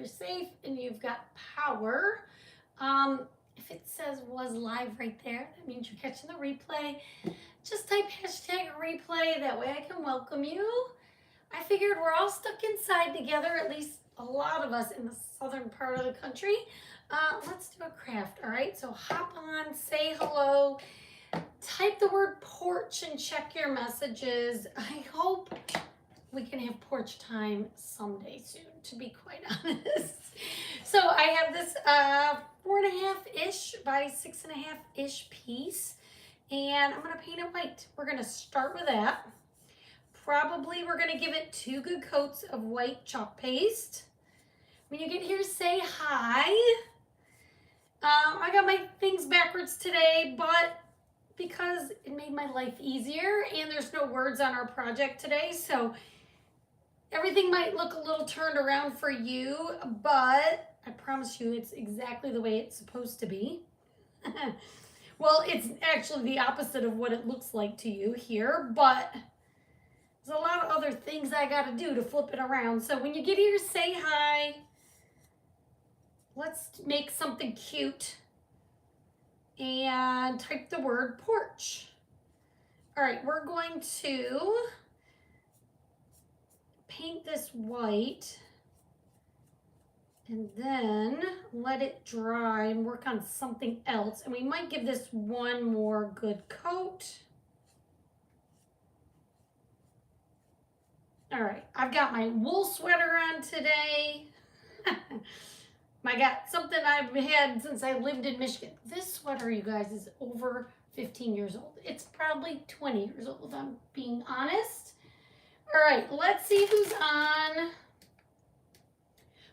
you're safe and you've got power. If it says was live right there, that means you're catching the replay. Just type hashtag replay. That way I can welcome you. I figured we're all stuck inside together, at least a lot of us in the southern part of the country. Let's do a craft, all right? So hop on, say hello, type the word porch and check your messages. I hope we can have porch time someday soon, to be quite honest. So I have this 4.5-ish by 6.5-ish piece, and I'm gonna paint it white. We're gonna start with that. Probably we're gonna give it 2 good coats of white chalk paste. When you get here, say hi. I got my things backwards today, but because it made my life easier and there's no words on our project today, so everything might look a little turned around for you, but I promise you it's exactly the way it's supposed to be. Well, it's actually the opposite of what it looks like to you here, but there's a lot of other things I gotta do to flip it around. So when you get here, say hi. Let's make something cute and type the word porch. All right, we're going to paint this white and then let it dry and work on something else. And we might give this one more good coat. All right, I've got my wool sweater on today. I got something I've had since I lived in Michigan. This sweater, you guys, is over 15 years old. It's probably 20 years old, if I'm being honest. All right, let's see who's on.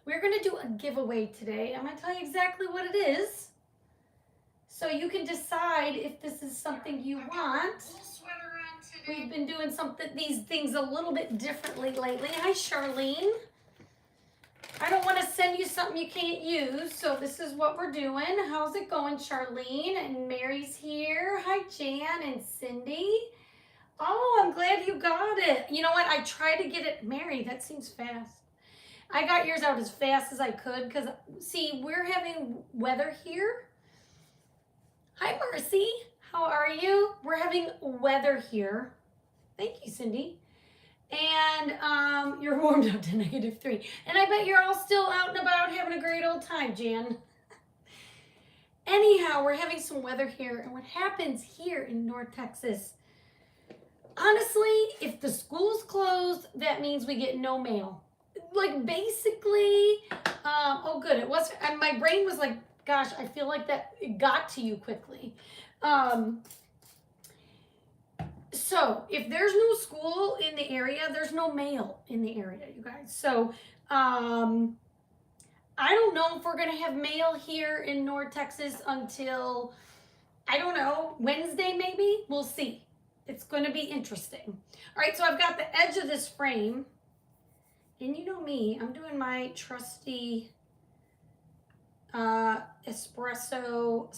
We're gonna do a giveaway today. I'm gonna tell you exactly what it is, so you can decide if this is something you want. We've been doing these things a little bit differently lately. Hi, Charlene. I don't want to send you something you can't use, so this is what we're doing. How's it going, Charlene? And Mary's here. Hi, Jan and Cindy. Oh, I'm glad you got it. You know what? I tried to get it. Mary, that seems fast. I got yours out as fast as I could because, see, we're having weather here. Hi, Marcy. How are you? We're having weather here. Thank you, Cindy. And you're warmed up to -3. And I bet you're all still out and about having a great old time, Jan. Anyhow, we're having some weather here. And what happens here in North Texas, honestly, if the school's closed, that means we get no mail. Like basically, oh good, it was, and my brain was like, gosh, I feel like that it got to you quickly. So if there's no school in the area, there's no mail in the area, you guys. So I don't know if we're gonna have mail here in North Texas until, I don't know, Wednesday maybe. We'll see. It's gonna be interesting. All right, so I've got the edge of this frame, and you know me, I'm doing my trusty espresso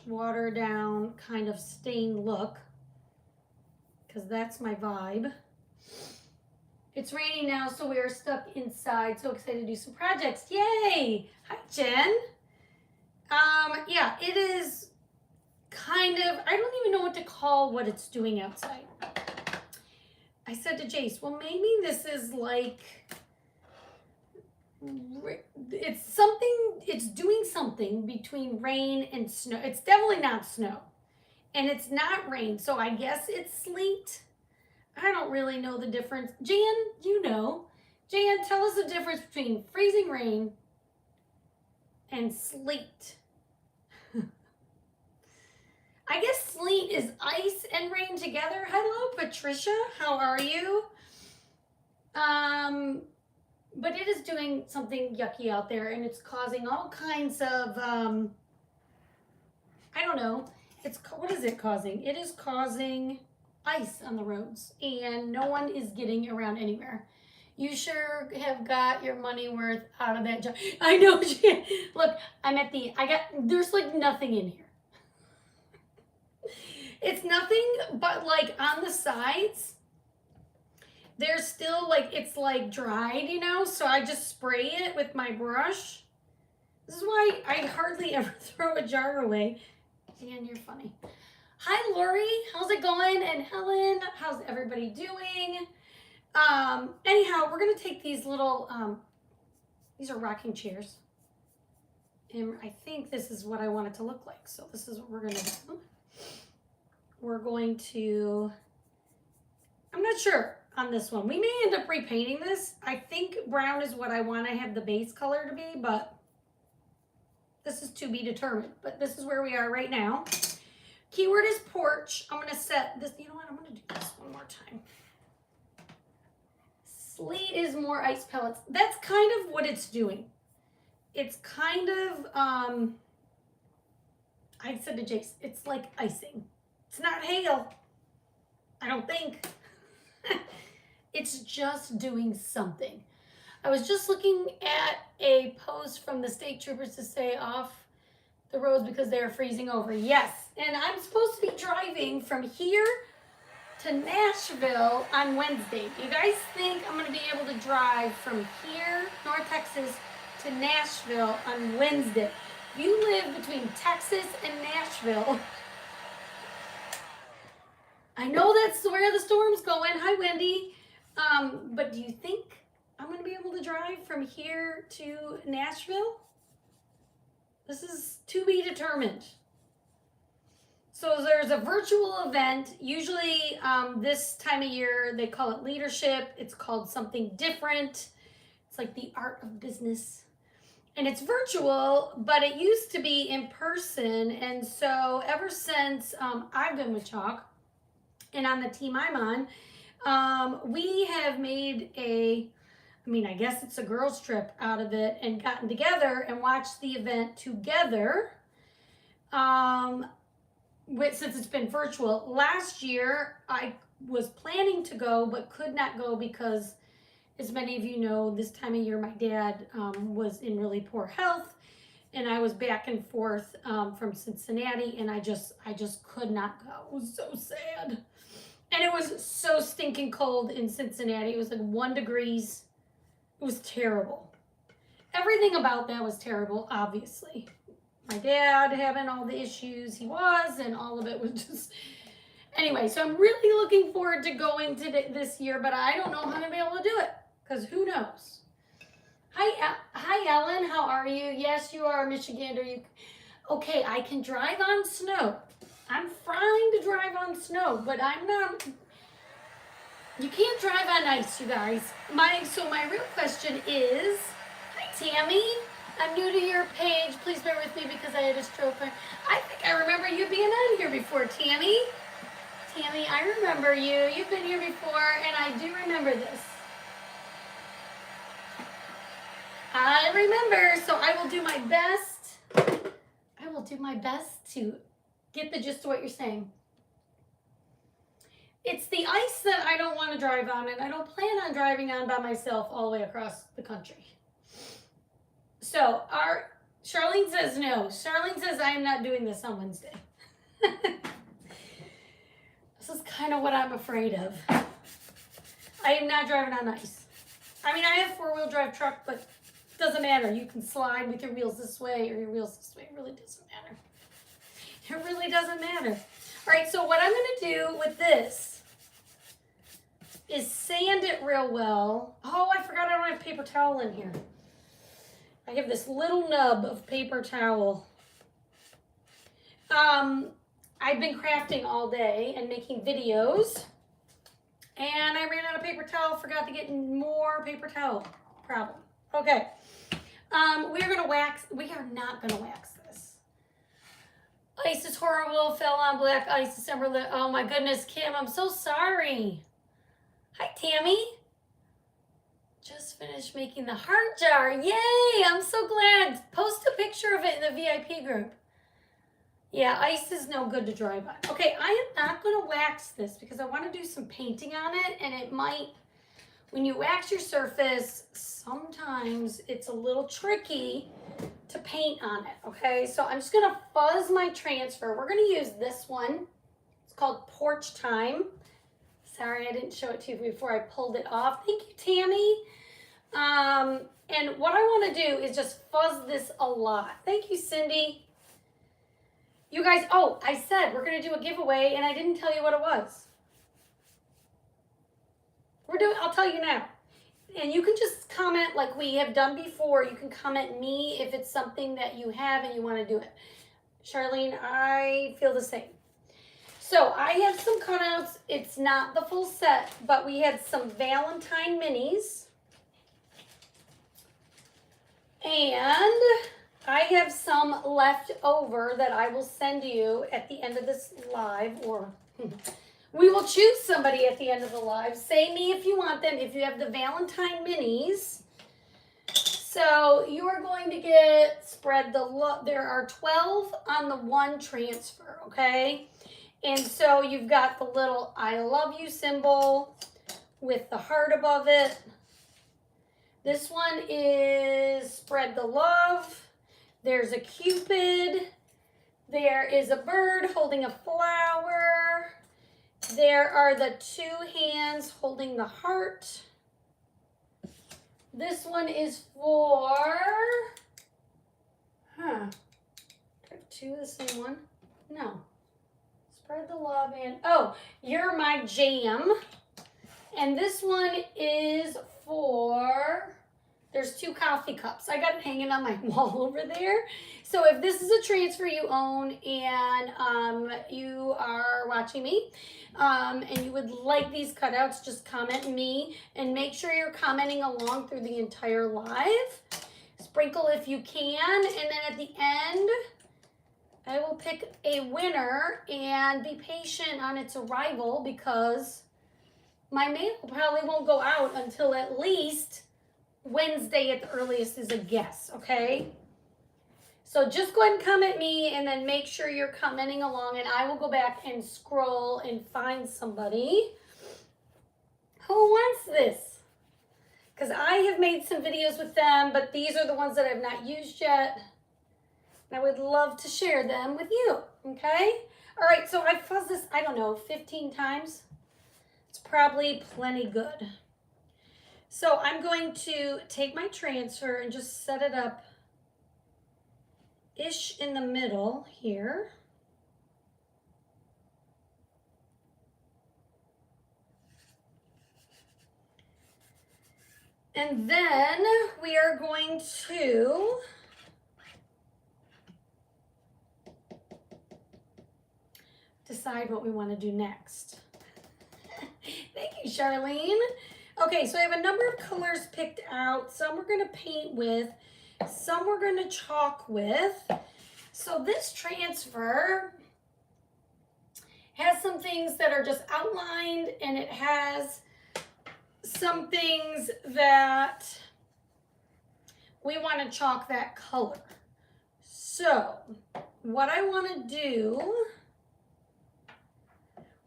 / water down kind of stain look, because that's my vibe. It's raining now, so we are stuck inside. So excited to do some projects. Yay! Hi, Jen. Yeah, it is kind of, I don't even know what to call what it's doing outside. I said to Jace, well, maybe this is like, it's doing something between rain and snow. It's definitely not snow. And it's not rain, so I guess it's sleet. I don't really know the difference. Jan, you know. Jan, tell us the difference between freezing rain and sleet. I guess sleet is ice and rain together. Hello, Patricia. How are you? But it is doing something yucky out there, and it's causing all kinds of, I don't know. What is it causing? It is causing ice on the roads, and no one is getting around anywhere. You sure have got your money worth out of that job. I know. Look, there's like nothing in here. It's nothing but like on the sides, There's still like, it's like dried, you know, so I just spray it with my brush. This is why I hardly ever throw a jar away. Dan, you're funny. Hi, Lori. How's it going? And Helen, how's everybody doing? Anyhow, we're going to take these little, these are rocking chairs. And I think this is what I want it to look like. So this is what we're going to do. We're going to, I'm not sure on this one. We may end up repainting this. I think brown is what I want to have the base color to be, but this is to be determined. But this is where we are right now. Keyword is porch. I'm going to set this, you know what, I'm going to do this one more time. Sleet is more ice pellets. That's kind of what it's doing. It's kind of, I said to Jace, it's like icing. It's not hail, I don't think. It's just doing something. I was just looking at a post from the state troopers to stay off the roads because they're freezing over. Yes, and I'm supposed to be driving from here to Nashville on Wednesday. Do you guys think I'm going to be able to drive from here, North Texas, to Nashville on Wednesday? You live between Texas and Nashville. I know that's where the storm's going. Hi, Wendy. But do you think I'm going to be able to drive from here to Nashville? This is to be determined. So there's a virtual event. Usually this time of year, they call it leadership. It's called something different. It's like the art of business. And it's virtual, but it used to be in person. And so ever since I've been with Chalk and on the team I'm on, we have made I guess it's a girls trip out of it and gotten together and watched the event together. Since it's been virtual. Last year, I was planning to go, but could not go because, as many of you know, this time of year, my dad was in really poor health, and I was back and forth from Cincinnati, and I just could not go. It was so sad. And it was so stinking cold in Cincinnati. It was like 1 degrees. It was terrible. Everything about that was terrible, obviously. My dad having all the issues he was, and all of it was just... Anyway, so I'm really looking forward to going to this year, but I don't know how I'm going to be able to do it, because who knows? Hi, Ellen. How are you? Yes, you are, Michigander. Okay, I can drive on snow. I'm fine to drive on snow, but I'm not... You can't drive on ice, you guys. So my real question is... Hi, Tammy. I'm new to your page. Please bear with me because I had a stroke. I think I remember you being on here before, Tammy. Tammy, I remember you. You've been here before, and I do remember this. I remember, so I will do my best. I will do my best to get the gist of what you're saying. It's the ice that I don't want to drive on, and I don't plan on driving on by myself all the way across the country. So Charlene says no. Charlene says I am not doing this on Wednesday. This is kind of what I'm afraid of. I am not driving on ice. I mean, I have a 4-wheel drive truck, but it doesn't matter. You can slide with your wheels this way or your wheels this way. It really doesn't matter. It really doesn't matter. All right, so what I'm going to do with this is sand it real well. Oh, I forgot I don't have paper towel in here. I have this little nub of paper towel. I've been crafting all day and making videos. And I ran out of paper towel, forgot to get more paper towel. Problem. Okay. We are not going to wax this. Ice is horrible, fell on black ice December. Oh my goodness, Kim, I'm so sorry. Hi, Tammy. Just finished making the heart jar. Yay, I'm so glad. Post a picture of it in the VIP group. Yeah, ice is no good to drive on. Okay, I am not going to wax this because I want to do some painting on it, and it might, when you wax your surface, sometimes it's a little tricky to paint on it, okay? So I'm just going to fuzz my transfer. We're going to use this one. It's called Porch Time. Sorry, I didn't show it to you before I pulled it off. Thank you, Tammy. And what I want to do is just fuzz this a lot. Thank you, Cindy. You guys, oh, I said we're going to do a giveaway, and I didn't tell you what it was. I'll tell you now. And you can just comment like we have done before. You can comment me if it's something that you have and you want to do it. Charlene, I feel the same. So I have some cutouts. It's not the full set, but we had some Valentine minis. And I have some left over that I will send you at the end of this live, or we will choose somebody at the end of the live. Say me if you want them, if you have the Valentine minis. So you are going to get spread the love. There are 12 on the one transfer, okay? And so you've got the little I love you symbol with the heart above it. This one is spread the love. There's a Cupid. There is a bird holding a flower. There are the two hands holding the heart. This one is for, do I have two of the same one? No. Spread the love and, oh, you're my jam. And this one is for, there's two coffee cups. I got it hanging on my wall over there. So if this is a transfer you own and you are watching me and you would like these cutouts, just comment me and make sure you're commenting along through the entire live. Sprinkle if you can. And then at the end, I will pick a winner and be patient on its arrival because my mail probably won't go out until at least Wednesday at the earliest is a guess, okay? So just go ahead and comment me and then make sure you're commenting along and I will go back and scroll and find somebody who wants this. Because I have made some videos with them, but these are the ones that I've not used yet. And I would love to share them with you, okay? All right, so I fuzzed this, I don't know, 15 times. It's probably plenty good. So I'm going to take my transfer and just set it up ish in the middle here. And then we are going to decide what we want to do next. Thank you, Charlene. Okay, so I have a number of colors picked out. Some we're going to paint with, some we're going to chalk with. So this transfer has some things that are just outlined, and it has some things that we want to chalk that color. So what I want to do,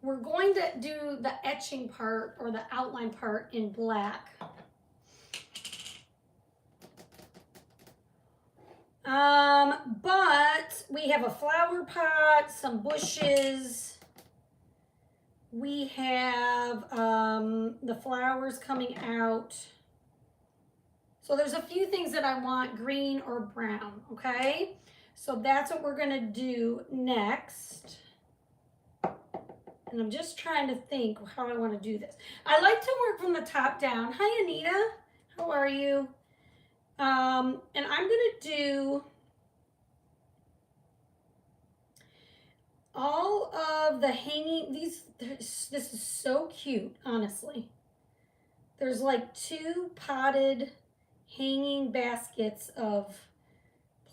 we're going to do the etching part or the outline part in black. But we have a flower pot, some bushes. We have the flowers coming out. So there's a few things that I want green or brown, okay? So that's what we're gonna do next. And I'm just trying to think how I want to do this. I like to work from the top down. Hi, Anita. How are you? And I'm going to do all of the hanging. This is so cute, honestly. There's like two potted hanging baskets of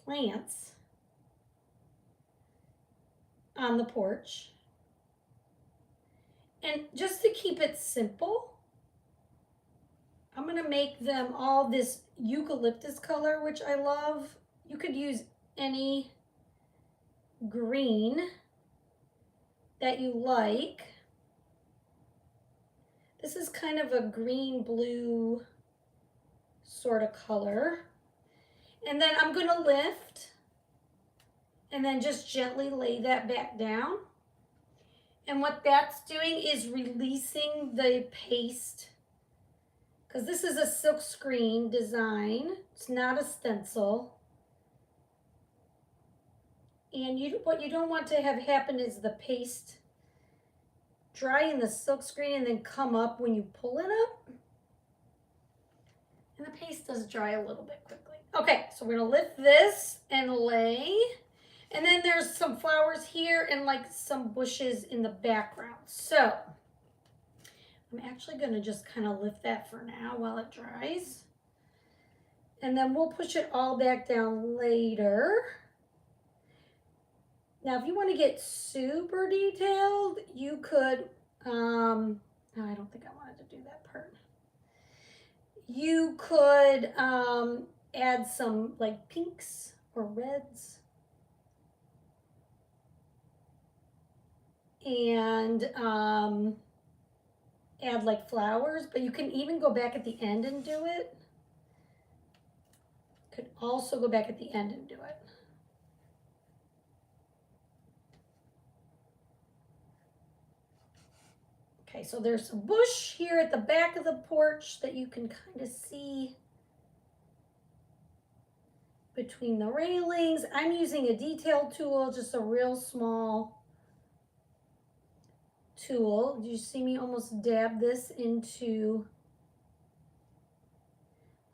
plants on the porch. And just to keep it simple, I'm going to make them all this eucalyptus color, which I love. You could use any green that you like. This is kind of a green-blue sort of color. And then I'm going to lift and then just gently lay that back down. And what that's doing is releasing the paste, because this is a silk screen design. It's not a stencil. And what you don't want to have happen is the paste dry in the silk screen and then come up when you pull it up. And the paste does dry a little bit quickly. Okay, so we're gonna lift this and lay. And then there's some flowers here and like some bushes in the background. So I'm actually gonna just kind of lift that for now while it dries. And then we'll push it all back down later. Now, if you want to get super detailed, you could, no, I don't think I wanted to do that part. You could add some like pinks or reds. And add like flowers, but you can even go back at the end and do it. Could also go back at the end and do it. Okay, so there's a bush here at the back of the porch that you can kind of see between the railings. I'm using a detail tool, just a real small tool. You see me almost dab this into,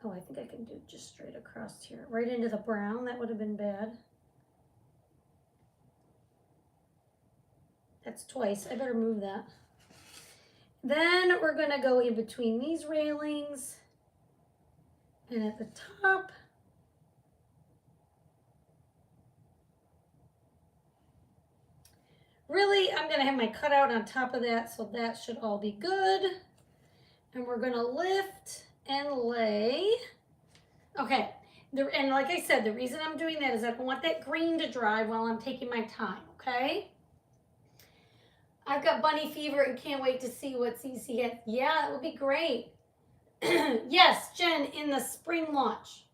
oh, I think I can do just straight across here, right into the brown. That would have been bad. That's twice. I better move that. Then we're going to go in between these railings and at the top. Really, I'm going to have my cutout on top of that, so that should all be good. And we're going to lift and lay. Okay, and like I said, the reason I'm doing that is I don't want that green to dry while I'm taking my time, okay? I've got bunny fever and can't wait to see what CC has. Yeah, that would be great. Yes, Jen, in the spring launch.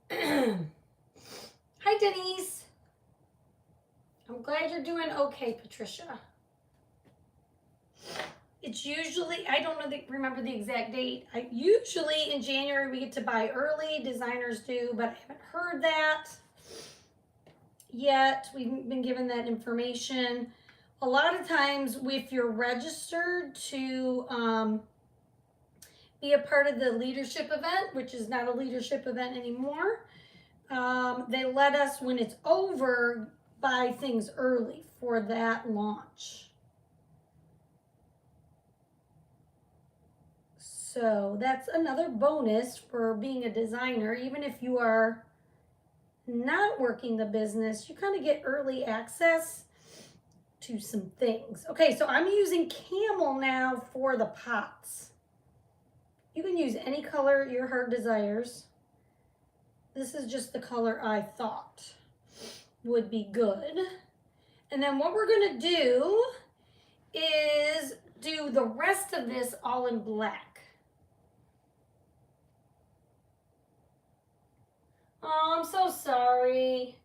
Hi, Denise. I'm glad you're doing okay, Patricia. It's usually, I don't remember the exact date. Usually in January we get to buy early. Designers do, but I haven't heard that yet. We've been given that information. A lot of times if you're registered to be a part of the leadership event, which is not a leadership event anymore, they let us, when it's over, buy things early for that launch. So that's another bonus for being a designer. Even if you are not working the business, you kind of get early access to some things. Okay, so I'm using camel now for the pots. You can use any color your heart desires. This is just the color I thought would be good. And then what we're gonna do is do the rest of this all in black. Oh, I'm so sorry.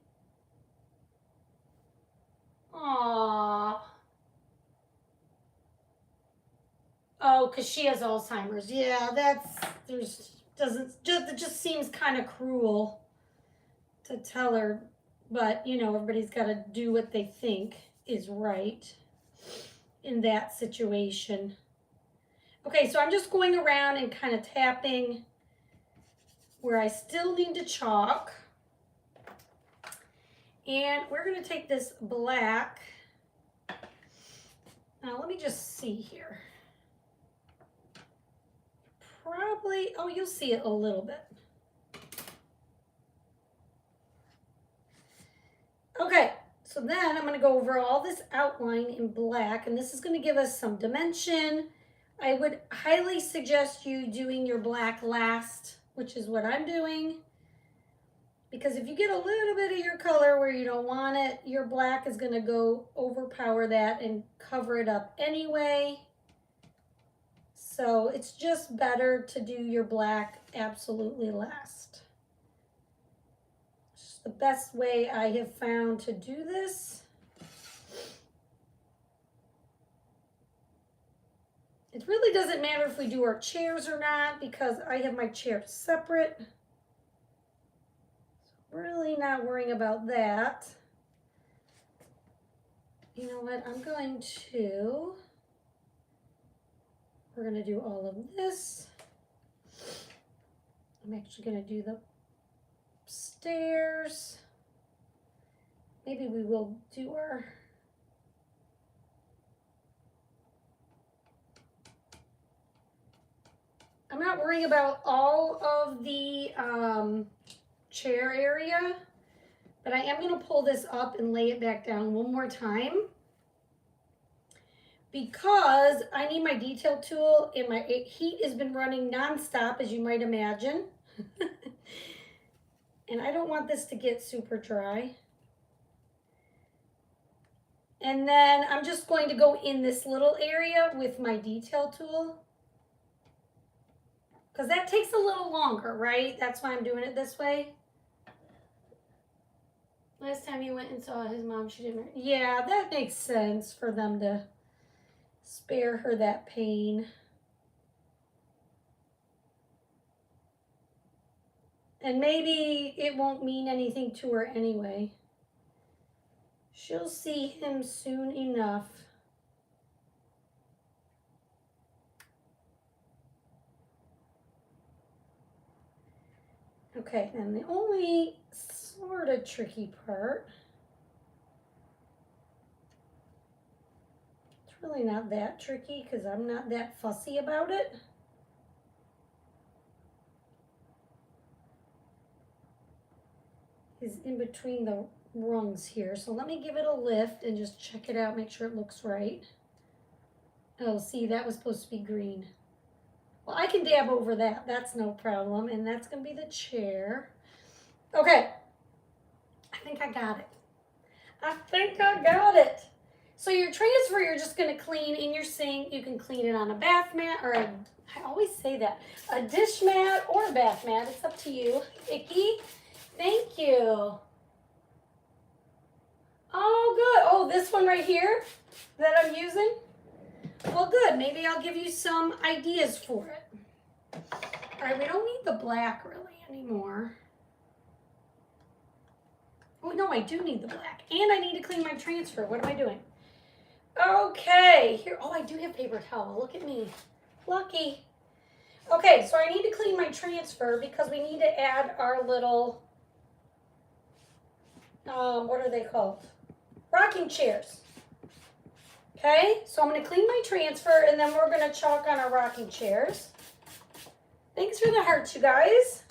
Aww. Oh, because she has Alzheimer's. Yeah, it just seems kind of cruel to tell her, but you know, everybody's got to do what they think is right in that situation. Okay, so I'm just going around and kind of tapping where I still need to chalk. And we're going to take this black. Now, let me just see here. Probably, oh, you'll see it a little bit. Okay, so then I'm going to go over all this outline in black, and this is going to give us some dimension. I would highly suggest you doing your black last, which is what I'm doing. Because if you get a little bit of your color where you don't want it, your black is going to go overpower that and cover it up anyway. So it's just better to do your black absolutely last. It's the best way I have found to do this. It really doesn't matter if we do our chairs or not because I have my chairs separate. So really not worrying about that. You know what, we're going to do all of this. I'm actually going to do the stairs. Maybe we will do our... I'm not worrying about all of the chair area, but I am going to pull this up and lay it back down one more time because I need my detail tool and my heat has been running nonstop, as you might imagine. And I don't want this to get super dry. And then I'm just going to go in this little area with my detail tool. Because that takes a little longer, right? That's why I'm doing it this way. Last time you went and saw his mom, she didn't... Yeah, that makes sense for them to spare her that pain. And maybe it won't mean anything to her anyway. She'll see him soon enough. Okay, and the only sort of tricky part, it's really not that tricky because I'm not that fussy about it. Is in between the rungs here. So let me give it a lift and just check it out, make sure it looks right. Oh, see, that was supposed to be green. Well, I can dab over that. That's no problem. And that's going to be the chair. Okay. I think I got it. I think I got it. So your transfer, you're just going to clean in your sink. You can clean it on a bath mat or I always say that, a dish mat or a bath mat. It's up to you. Icky, thank you. Oh, good. Oh, this one right here that I'm using? Well, good. Maybe I'll give you some ideas for it. All right, we don't need the black really anymore. Oh, no, I do need the black. And I need to clean my transfer. What am I doing? Okay, here. Oh, I do have paper towel. Look at me. Lucky. Okay, so I need to clean my transfer because we need to add our little, what are they called? Rocking chairs. Okay, so I'm going to clean my transfer and then we're going to chalk on our rocking chairs. Thanks for the hearts, you guys.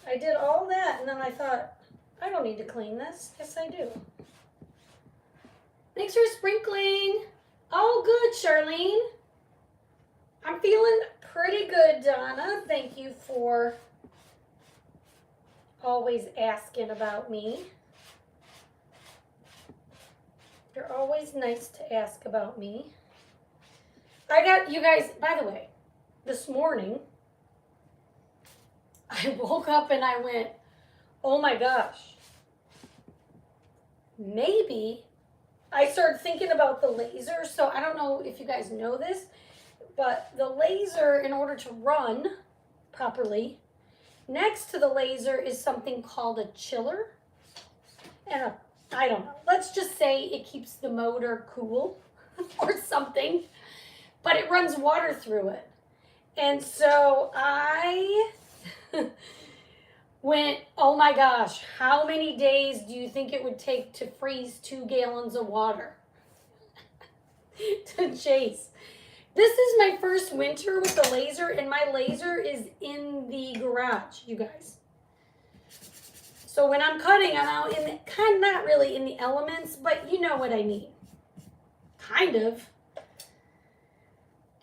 I did all that and then I thought, I don't need to clean this. Yes, I do. Thanks for sprinkling. Oh, good, Charlene. I'm feeling pretty good, Donna. Thank you for always asking about me. You're always nice to ask about me. I got, you guys, by the way, this morning, I woke up and I went, oh my gosh, maybe I started thinking about the laser. So I don't know if you guys know this, but the laser, in order to run properly, next to the laser is something called a chiller and I don't know, let's just say it keeps the motor cool or something, but it runs water through it. And so I went, oh my gosh, how many days do you think it would take to freeze 2 gallons of water to chase? This is my first winter with the laser, and my laser is in the garage, you guys. So when I'm cutting, I'm out in the, kind of not really in the elements, but you know what I mean. Kind of.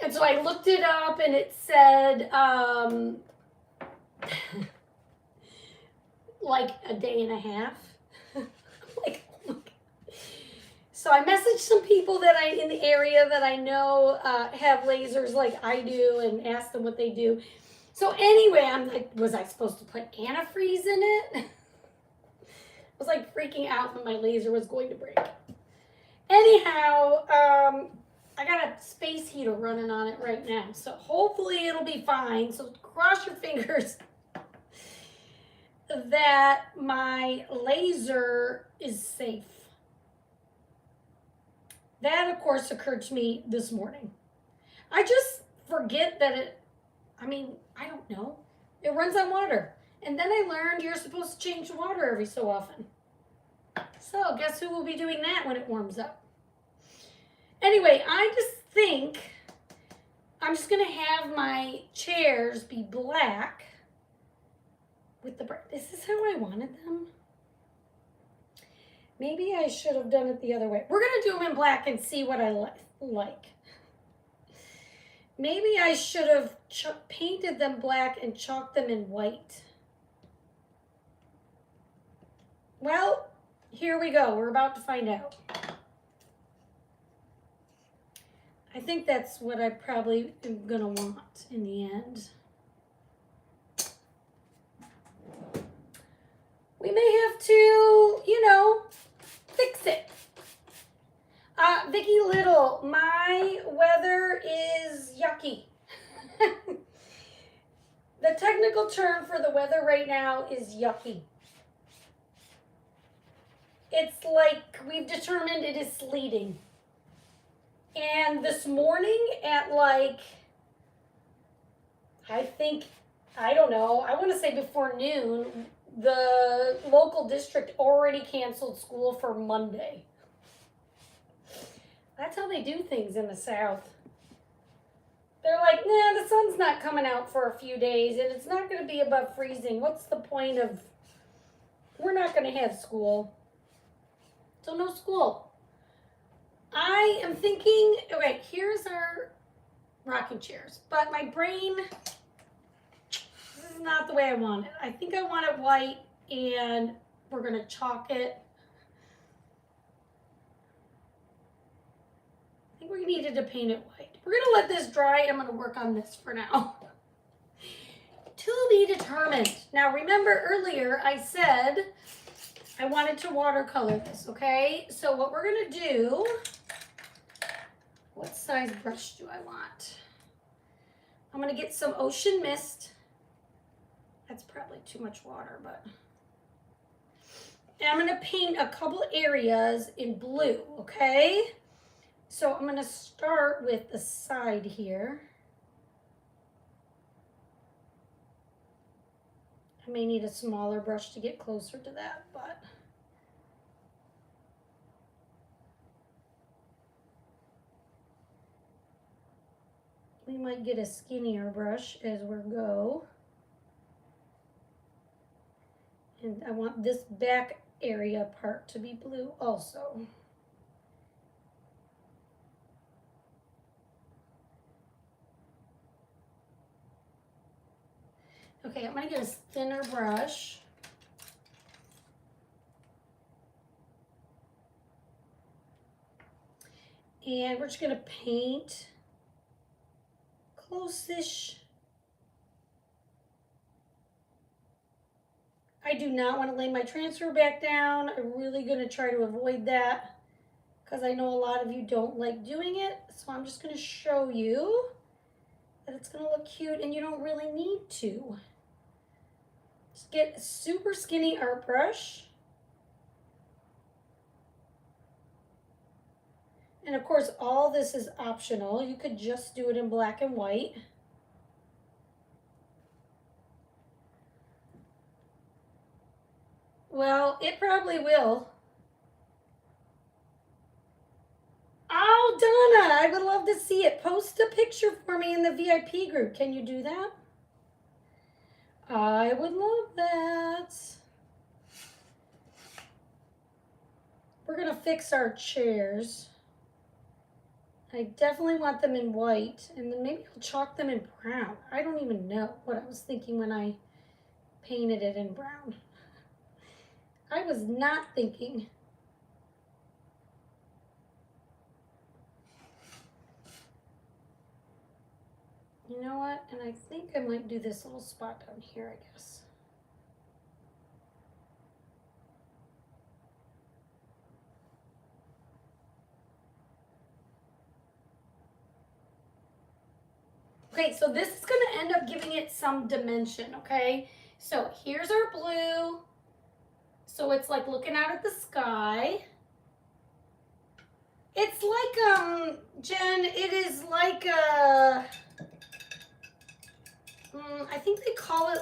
And so I looked it up and it said like a day and a half. Like, oh my God. So I messaged some people that in the area that I know have lasers like I do and asked them what they do. So anyway, I'm like, was I supposed to put antifreeze in it? I was like freaking out when my laser was going to break. Anyhow, I got a space heater running on it right now, so hopefully it'll be fine. So cross your fingers that my laser is safe. That, of course, occurred to me this morning. I just forget that I don't know. It runs on water. And then I learned you're supposed to change the water every so often. So guess who will be doing that when it warms up? Anyway, I just think I'm just going to have my chairs be black with the brown. Is this how I wanted them? Maybe I should have done it the other way. We're going to do them in black and see what I like. Maybe I should have painted them black and chalked them in white. Well, here we go. We're about to find out. I think that's what I probably am going to want in the end. We may have to, fix it. Vicki Little, my weather is yucky. The technical term for the weather right now is yucky. It's like we've determined it is sleeting. And this morning at I don't know, I want to say before noon, the local district already canceled school for Monday. That's how they do things in the South. They're like, nah, the sun's not coming out for a few days and it's not going to be above freezing. What's the point of, we're not going to have school. So no school. I am thinking, okay, here's our rocking chairs, but my brain, this is not the way I want it. I think I want it white and we're going to chalk it. I think we needed to paint it white. We're going to let this dry. I'm going to work on this for now. To be determined. Now remember earlier I said I wanted to watercolor this, okay? So what we're going to do, what size brush do I want? I'm going to get some ocean mist. That's probably too much water, but. And I'm going to paint a couple areas in blue, okay? So I'm going to start with the side here. I may need a smaller brush to get closer to that, but. We might get a skinnier brush as we go. And I want this back area part to be blue also. Okay, I'm going to get a thinner brush. And we're just going to paint close-ish. I do not want to lay my transfer back down. I'm really going to try to avoid that because I know a lot of you don't like doing it. So I'm just going to show you that it's going to look cute and you don't really need to. Just get a super skinny art brush. And of course, all this is optional. You could just do it in black and white. Well, it probably will. Oh, Donna, I would love to see it. Post a picture for me in the VIP group. Can you do that? I would love that. We're going to fix our chairs. I definitely want them in white, and then maybe I'll chalk them in brown. I don't even know what I was thinking when I painted it in brown. I was not thinking. You know what? And I think I might do this little spot down here, I guess. Okay, so this is going to end up giving it some dimension, okay? So here's our blue. So it's like looking out at the sky. It's like, Jen, it is like a, I think they call it,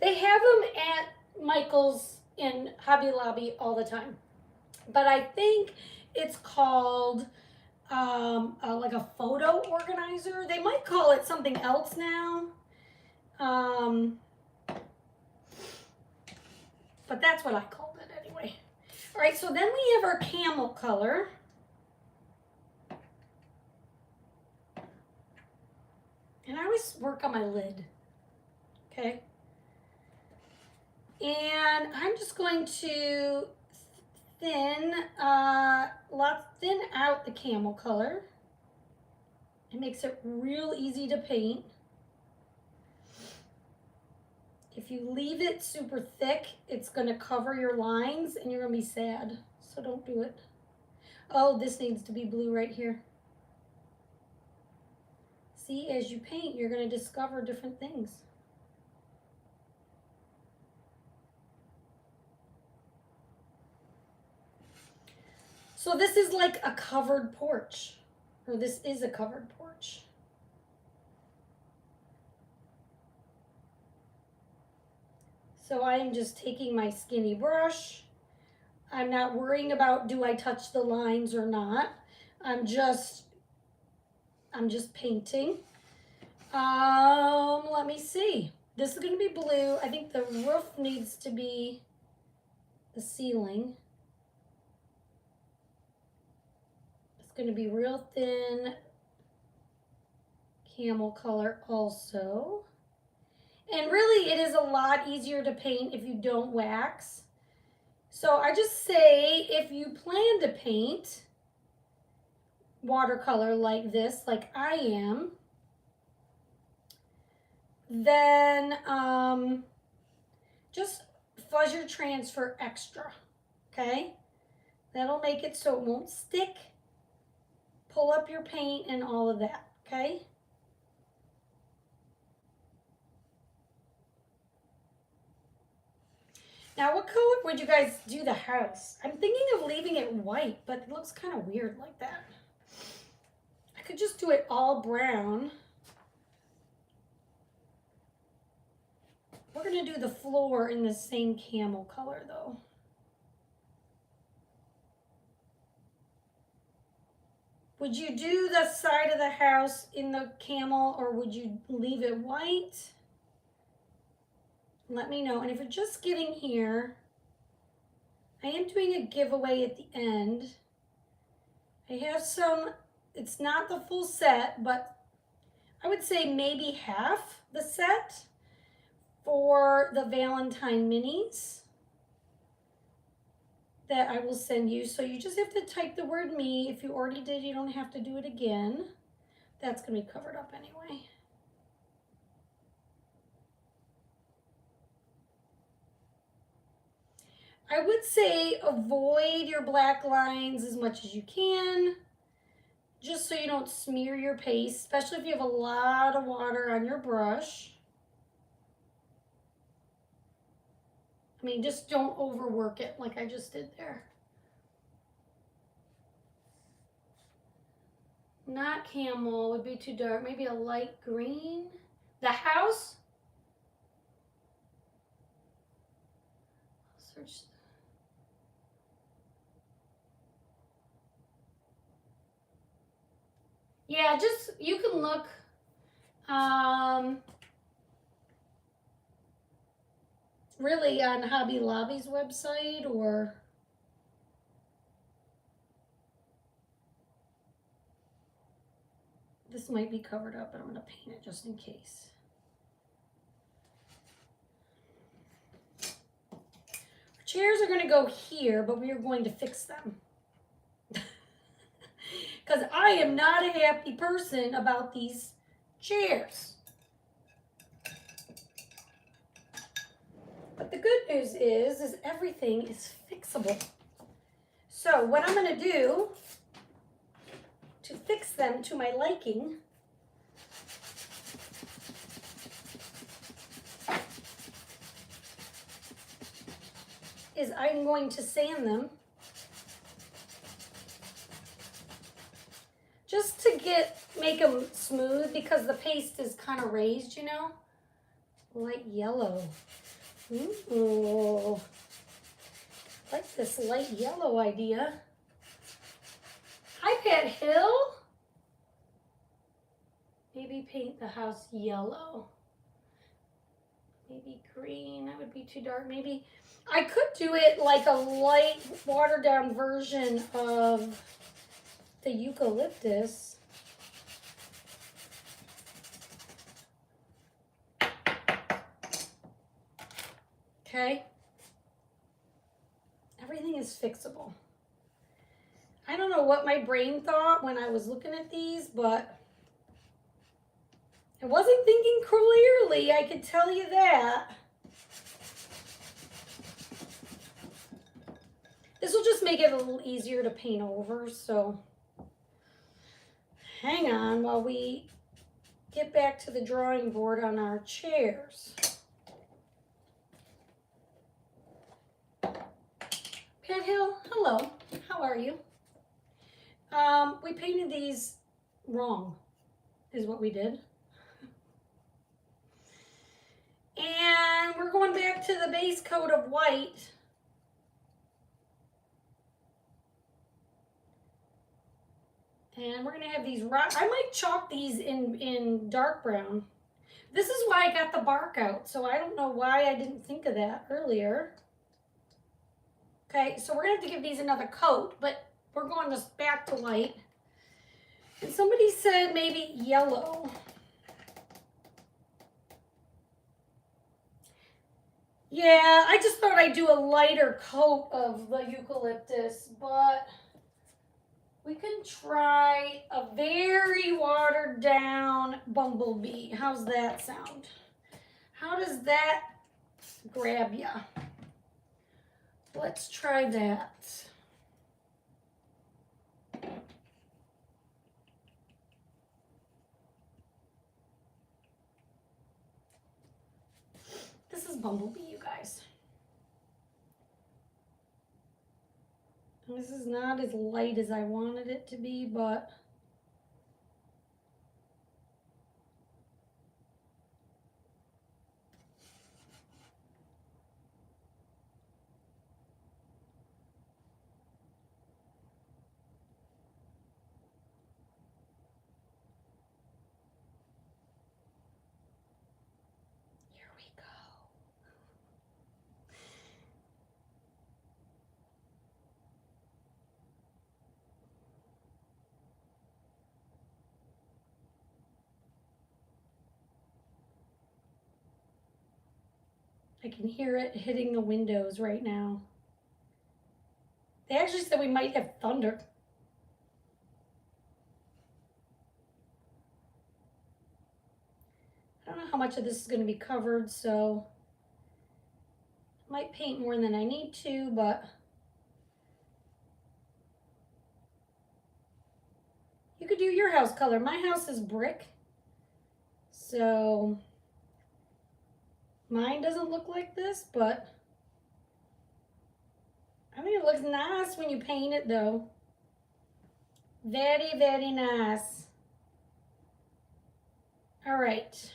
they have them at Michael's in Hobby Lobby all the time. But I think it's called like a photo organizer. They might call it something else now. But that's what I called it anyway. All right, so then we have our camel color. And I always work on my lid, okay? And I'm just going to thin out the camel color. It makes it real easy to paint. If you leave it super thick, it's gonna cover your lines and you're gonna be sad. So don't do it. Oh, this needs to be blue right here. See, as you paint, you're gonna discover different things. So this is like a covered porch, or this is a covered porch. So I'm just taking my skinny brush. I'm not worrying about do I touch the lines or not. I'm just painting. Let me see. This is going to be blue. I think the roof needs to be the ceiling. It's going to be real thin camel color also. And really, it is a lot easier to paint if you don't wax. So I just say, if you plan to paint watercolor like this, like I am, then just fuzz your transfer extra, okay? That'll make it so it won't stick. Pull up your paint and all of that, okay? Now, what color would you guys do the house? I'm thinking of leaving it white, but it looks kind of weird like that. I could just do it all brown. We're going to do the floor in the same camel color, though. Would you do the side of the house in the camel, or would you leave it white? Let me know. And if you're just getting here, I am doing a giveaway at the end. I have some, it's not the full set, but I would say maybe half the set for the Valentine minis that I will send you. So you just have to type the word me. If you already did, you don't have to do it again. That's going to be covered up anyway. I would say avoid your black lines as much as you can, just so you don't smear your paste, especially if you have a lot of water on your brush. I mean, just don't overwork it like I just did there. Not camel, would be too dark. Maybe a light green. The house. Search. Yeah, just, you can look. Really on Hobby Lobby's website, or this might be covered up, but I'm going to paint it just in case. Our chairs are going to go here, but we are going to fix them. Because I am not a happy person about these chairs. But the good news is everything is fixable. So what I'm going to do to fix them to my liking is I'm going to sand them just to make them smooth because the paste is kind of raised, you know. Light yellow. Ooh, I like this light yellow idea. Hi, Pat Hill. Maybe paint the house yellow. Maybe green, that would be too dark. Maybe I could do it like a light watered down version of the eucalyptus. Okay. Everything is fixable. I don't know what my brain thought when I was looking at these, but I wasn't thinking clearly, I could tell you that. This will just make it a little easier to paint over, so hang on while we get back to the drawing board on our chairs. Pat Hill, hello, how are you? We painted these wrong, is what we did. And we're going back to the base coat of white. And we're gonna have these rock. I might chalk these in dark brown. This is why I got the bark out, so I don't know why I didn't think of that earlier. Okay, so we're gonna have to give these another coat, but we're going this back to white. And somebody said maybe yellow. Yeah, I just thought I'd do a lighter coat of the eucalyptus, but we can try a very watered down bumblebee. How's that sound? How does that grab ya? Let's try that. This is bumblebee, you guys. This is not as light as I wanted it to be, but here we go. I can hear it hitting the windows right now. They actually said we might have thunder. I don't know how much of this is going to be covered, so I might paint more than I need to, but you could do your house color. My house is brick, so mine doesn't look like this, but I think it looks nice when you paint it though. Very, very nice. All right.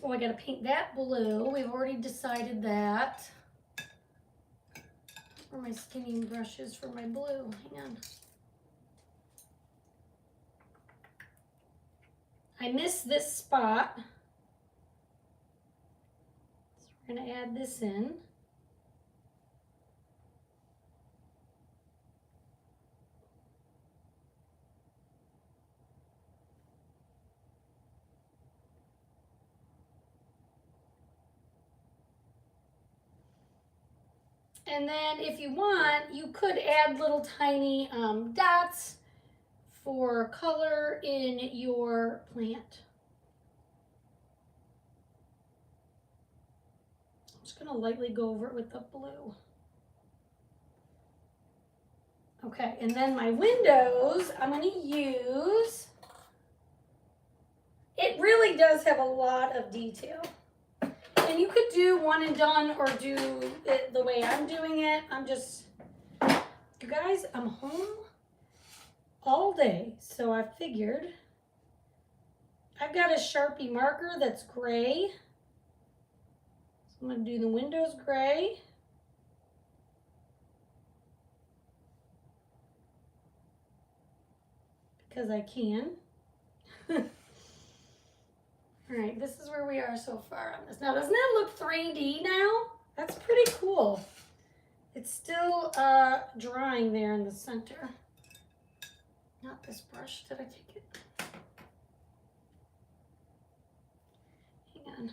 Oh, I gotta paint that blue. We've already decided that. Where are my skinning brushes for my blue? Hang on. I missed this spot. So we're gonna add this in. And then if you want, you could add little tiny dots for color in your plant. I'm just gonna lightly go over it with the blue. Okay, and then my windows, I'm gonna use, it really does have a lot of detail. And you could do one and done or do it the way I'm doing it. You guys, I'm home all day, so I figured I've got a Sharpie marker that's gray. So I'm going to do the windows gray. Because I can. All right, this is where we are so far on this. Now, doesn't that look 3D now? That's pretty cool. It's still drying there in the center. Not this brush. Did I take it? Hang on.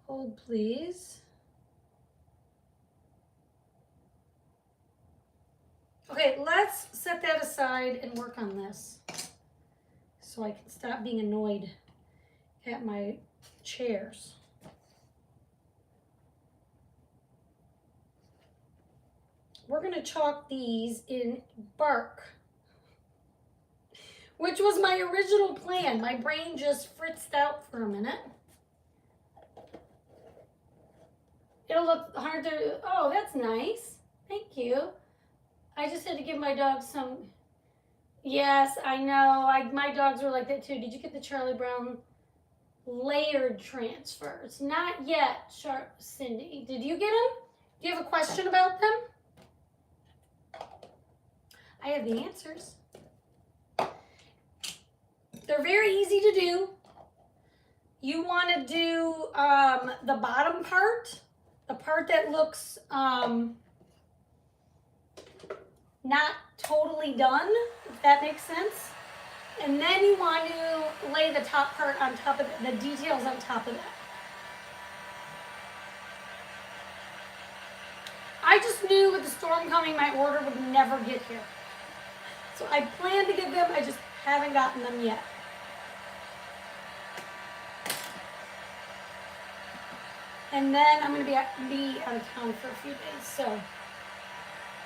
Hold, please. Okay, let's set that aside and work on this so I can stop being annoyed at my chairs. We're going to chalk these in bark, which was my original plan. My brain just fritzed out for a minute. It'll look hard to, oh, that's nice. Thank you. I just had to give my dog some, yes, I know. My dogs were like that too. Did you get the Charlie Brown layered transfers? Not yet, Cindy. Did you get them? Do you have a question about them? I have the answers. They're very easy to do. You want to do the bottom part, the part that looks not totally done, if that makes sense. And then you want to lay the top part on top of it, the details on top of that. I just knew with the storm coming, my order would never get here. So I planned to get them, I just haven't gotten them yet. And then I'm going to be out of town for a few days, so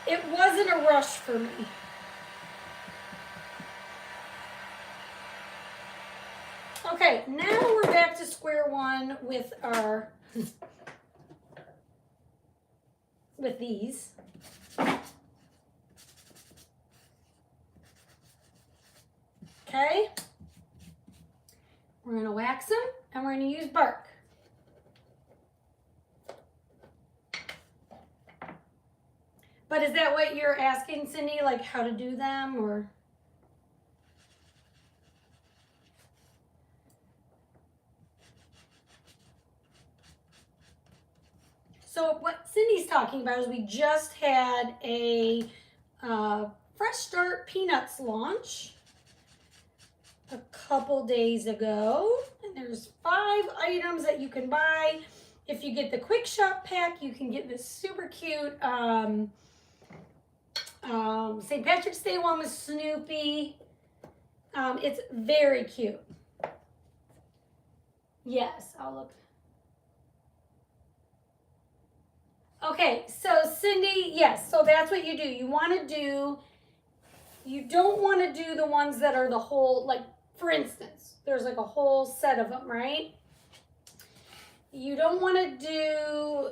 it wasn't a rush for me. Okay, now we're back to square one with our, with these. Okay, we're going to wax them and we're going to use bark. But is that what you're asking, Cindy, like how to do them or? So what Cindy's talking about is we just had a Fresh Start Peanuts launch a couple days ago. And there's 5 items that you can buy. If you get the Quick Shop pack, you can get this super cute St. Patrick's Day one with Snoopy. It's very cute. Yes, I'll look. Okay, so Cindy, yes, so that's what you do. You don't want to do the ones that are the whole, like, for instance, there's like a whole set of them, right? You don't want to do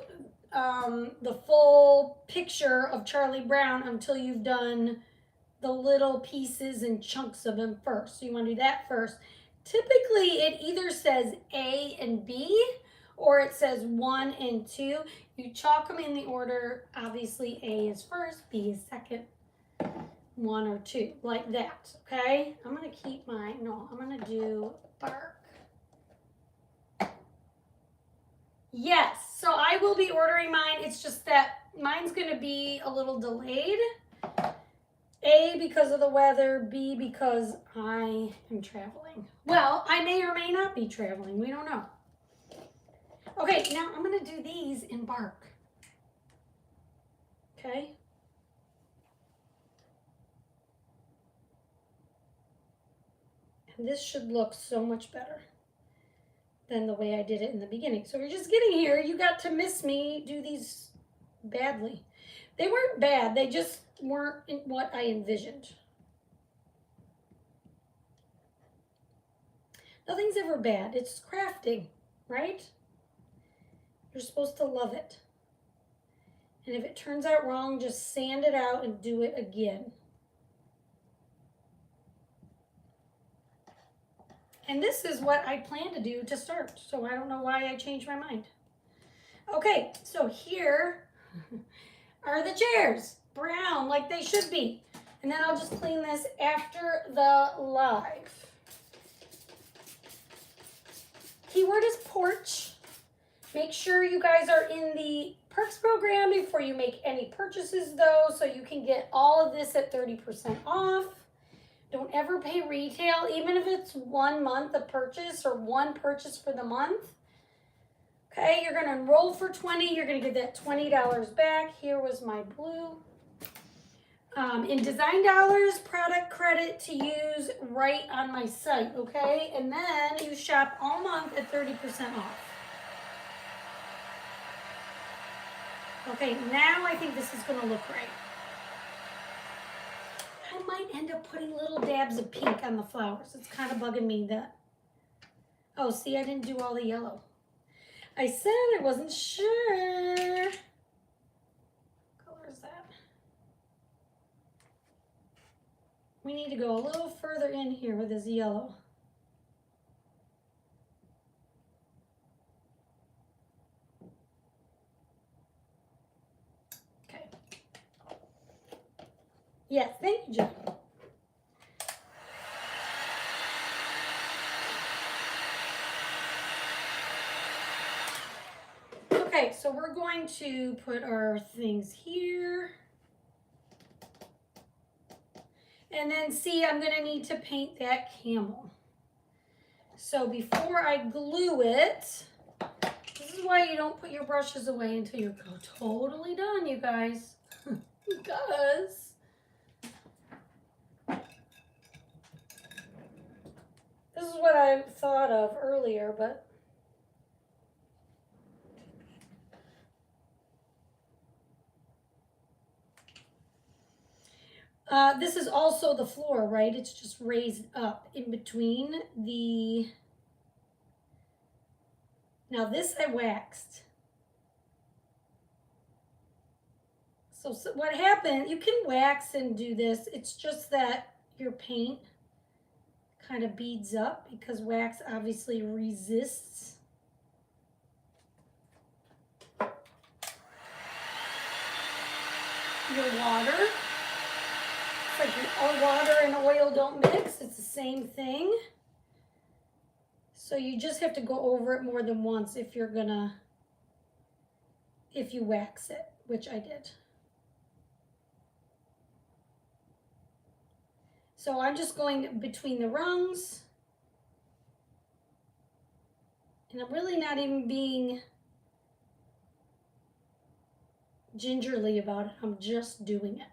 the full picture of Charlie Brown until you've done the little pieces and chunks of him first. So you want to do that first. Typically, it either says A and B, or it says 1 and 2. You chalk them in the order. Obviously, A is first, B is second, 1 or 2, like that, okay? I'm going to keep I'm going to do bark. Yes, so I will be ordering mine. It's just that mine's going to be a little delayed. A, because of the weather. B, because I am traveling. Well, I may or may not be traveling. We don't know. Okay, now I'm going to do these in bark. Okay. And this should look so much better than the way I did it in the beginning. So you're just getting here. You got to miss me do these badly. They weren't bad. They just weren't what I envisioned. Nothing's ever bad. It's crafting, right? You're supposed to love it. And if it turns out wrong, just sand it out and do it again. And this is what I plan to do to start, so I don't know why I changed my mind. Okay, so here are the chairs, brown like they should be. And then I'll just clean this after the live. Keyword is porch. Make sure you guys are in the perks program before you make any purchases though, so you can get all of this at 30% off. Don't ever pay retail, even if it's 1 month of purchase or one purchase for the month. Okay, you're gonna enroll for 20, you're gonna get that $20 back. Here was my blue. In design dollars, product credit to use right on my site, okay? And then you shop all month at 30% off. Okay, now I think this is gonna look right. I might end up putting little dabs of pink on the flowers. It's kind of bugging me that, oh, see, I didn't do all the yellow. I said I wasn't sure. What color is that? We need to go a little further in here with this yellow. Okay. Yes, thank you, Jen. Okay, so we're going to put our things here. And then see, I'm gonna need to paint that camel. So before I glue it, this is why you don't put your brushes away until you're totally done, you guys. Because this is what I thought of earlier, but this is also the floor, right? It's just raised up in between the... Now this I waxed. So what happened, you can wax and do this. It's just that your paint kind of beads up because wax obviously resists. Your water. Like water and oil don't mix, it's the same thing. So you just have to go over it more than once if you wax it, which I did. So I'm just going between the rungs. And I'm really not even being gingerly about it, I'm just doing it.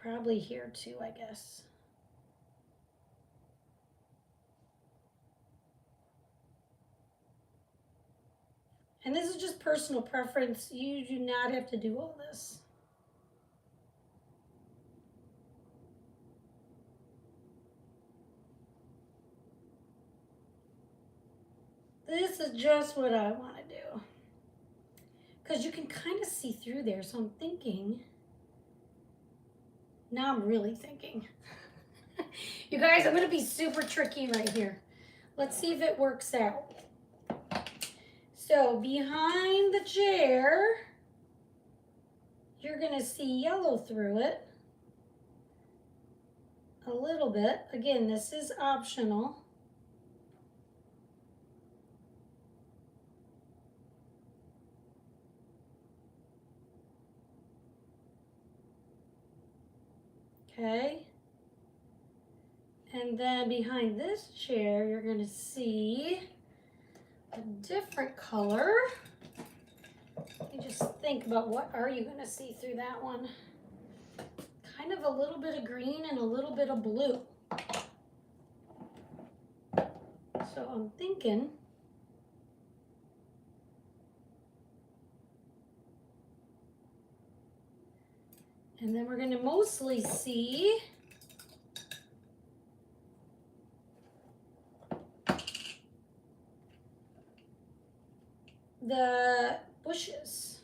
Probably here too, I guess. And this is just personal preference. You do not have to do all this. This is just what I want to do. Because you can kind of see through there, so I'm thinking... Now I'm really thinking. You guys, I'm going to be super tricky right here. Let's see if it works out. So behind the chair, you're going to see yellow through it. A little bit. Again, this is optional. Okay, and then behind this chair, you're going to see a different color. You just think about what are you going to see through that one. Kind of a little bit of green and a little bit of blue. So I'm thinking and then we're going to mostly see the bushes.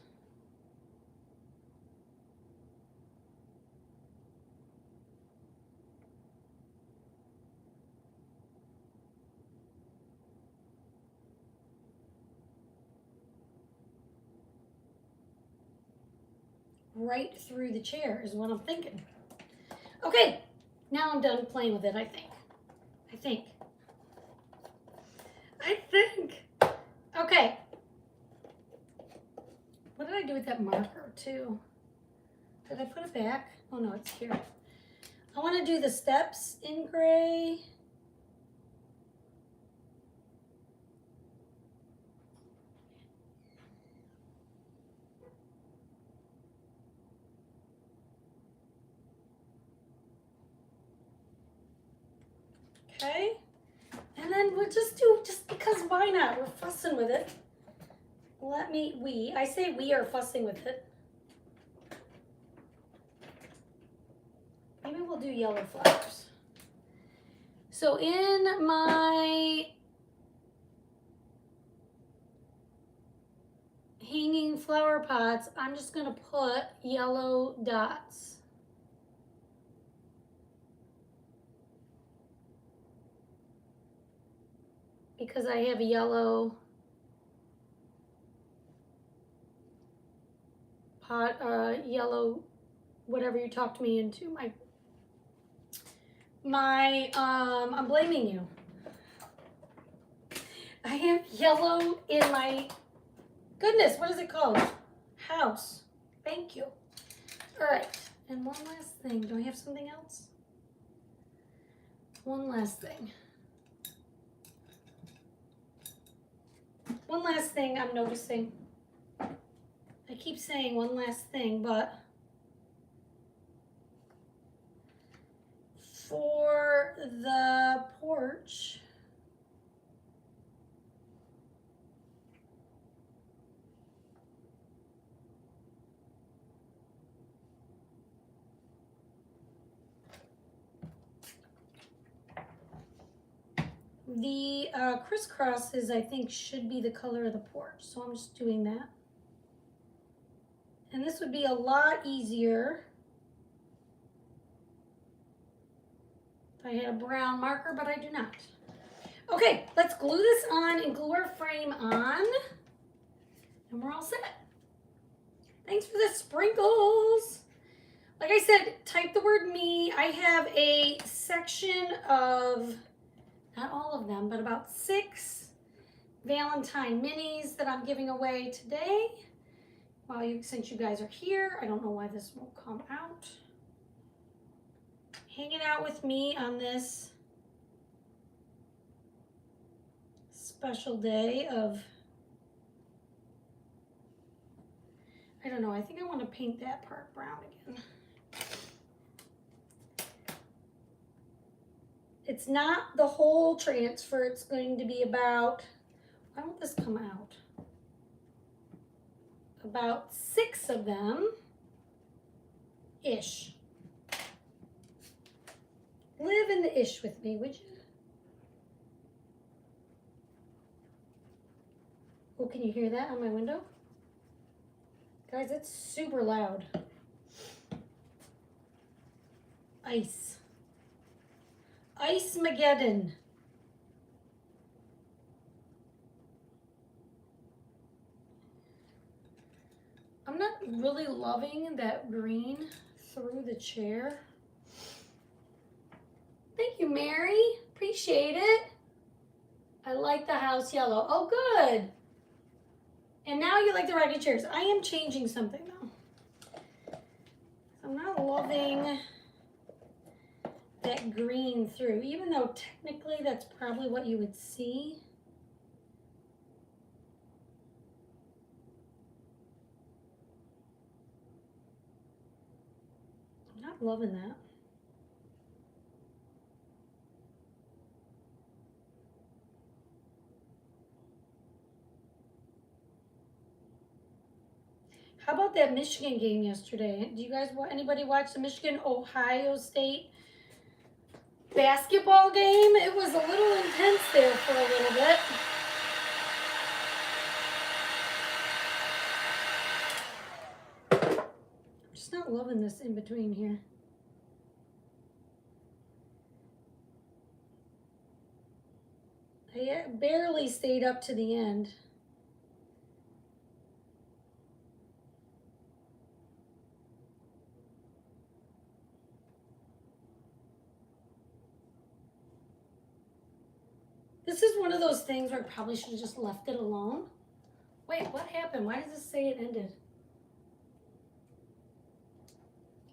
Right through the chair is what I'm thinking. Okay, now I'm done playing with it, I think. Okay. What did I do with that marker too? Did I put it back? Oh no, it's here. I want to do the steps in gray. Okay. And then we'll just because why not? We're fussing with it. I say we are fussing with it. Maybe we'll do yellow flowers. So in my hanging flower pots, I'm just going to put yellow dots. Because I have a yellow pot, yellow, whatever you talked me into, I'm blaming you. I have yellow in my, goodness, what is it called? House. Thank you. All right, and one last thing. Do I have something else? One last thing. One last thing I'm noticing. I keep saying one last thing, but for the porch, the crisscrosses, I think, should be the color of the porch. So I'm just doing that. And this would be a lot easier if I had a brown marker, but I do not. Okay, let's glue this on and glue our frame on. And we're all set. Thanks for the sprinkles. Like I said, type the word me. I have a section of, not all of them, but about 6 Valentine minis that I'm giving away today. Since you guys are here, I don't know why this won't come out. Hanging out with me on this special day of, I don't know, I think I want to paint that part brown again. It's not the whole transfer, it's going to be about, why won't this come out? About 6 of them, ish. Live in the ish with me, would you? Oh, can you hear that on my window? Guys, it's super loud. Ice. Ice-mageddon. I'm not really loving that green through the chair. Thank you, Mary. Appreciate it. I like the house yellow. Oh, good. And now you like the rocking chairs. I am changing something, though. I'm not loving that green through, even though technically that's probably what you would see. I'm not loving that. How about that Michigan game yesterday? Do you guys, anybody watch the Michigan-Ohio State basketball game? It was a little intense there for a little bit. not loving this in between here. I barely stayed up to the end. This is one of those things where I probably should have just left it alone. Wait, what happened? Why does this say it ended?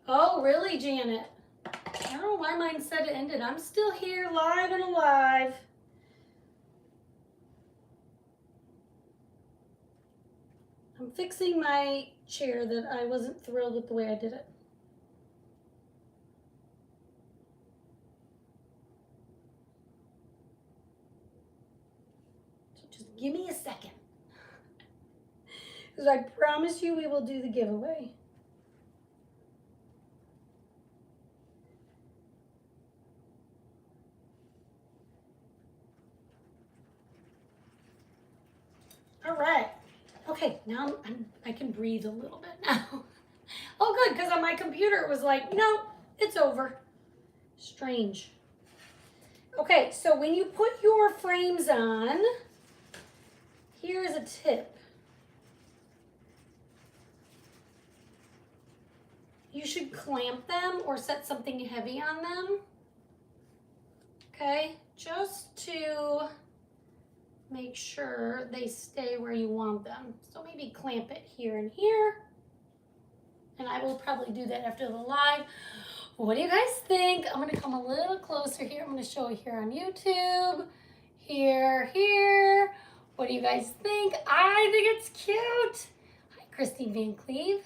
Oh, really, Janet? I don't know why mine said it ended. I'm still here, live and alive. I'm fixing my chair that I wasn't thrilled with the way I did it. So just give me a second. Because I promise you we will do the giveaway. All right. Okay, now I can breathe a little bit now. Oh, good, because on my computer it was like, no, it's over. Strange. Okay, so when you put your frames on, here's a tip. You should clamp them or set something heavy on them. Okay, just to make sure they stay where you want them. So maybe clamp it here and here. And I will probably do that after the live. What do you guys think? I'm gonna come a little closer here. I'm gonna show it here on YouTube. Here. What do you guys think? I think it's cute. Hi, Christine Van Cleve.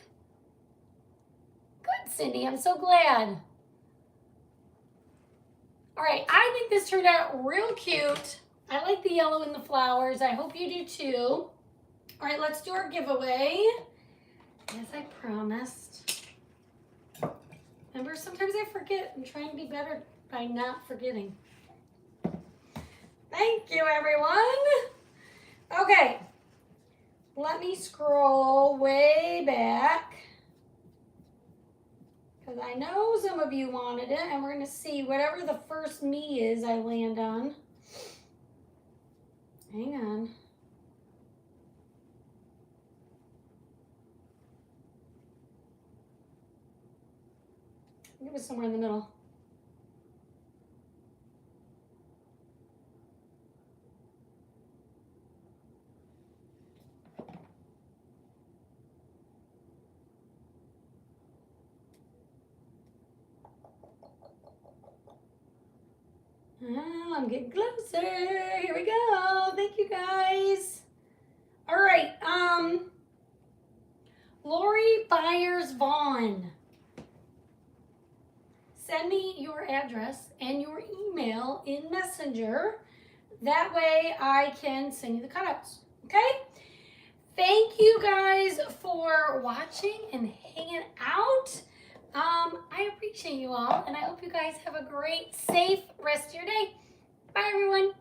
Good, Cindy, I'm so glad. All right, I think this turned out real cute. I like the yellow in the flowers. I hope you do too. All right, let's do our giveaway. As I promised. Remember, sometimes I forget. I'm trying to be better by not forgetting. Thank you, everyone. Okay, let me scroll way back. Because I know some of you wanted it, and we're going to see whatever the first me is I land on. Hang on. I think it was somewhere in the middle. Oh, I'm getting closer. Here we go. Thank you, guys. All right. Lori Byers Vaughn. Send me your address and your email in Messenger. That way I can send you the cutouts. Okay? Thank you guys for watching and hanging out. I appreciate you all, and I hope you guys have a great, safe rest of your day. Bye, everyone.